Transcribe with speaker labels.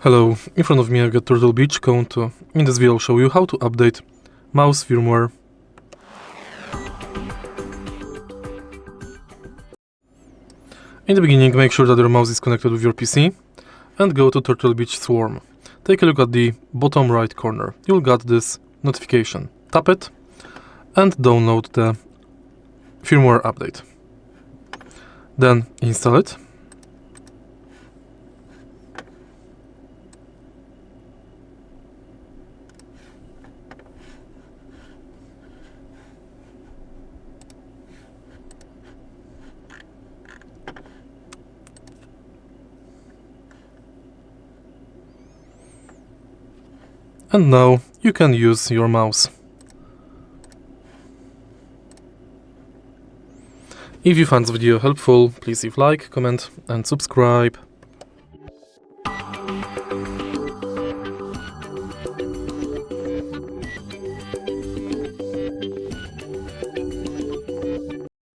Speaker 1: Hello, in front of me I've got Turtle Beach, Kone 2. In this video I'll show you how to update mouse firmware. In the beginning, make sure that your mouse is connected with your PC and go to Turtle Beach Swarm. Take a look at the bottom right corner. You'll get this notification. Tap it and download the firmware update. Then install it. And now you can use your mouse. If you found this video helpful, please leave a like, comment and subscribe.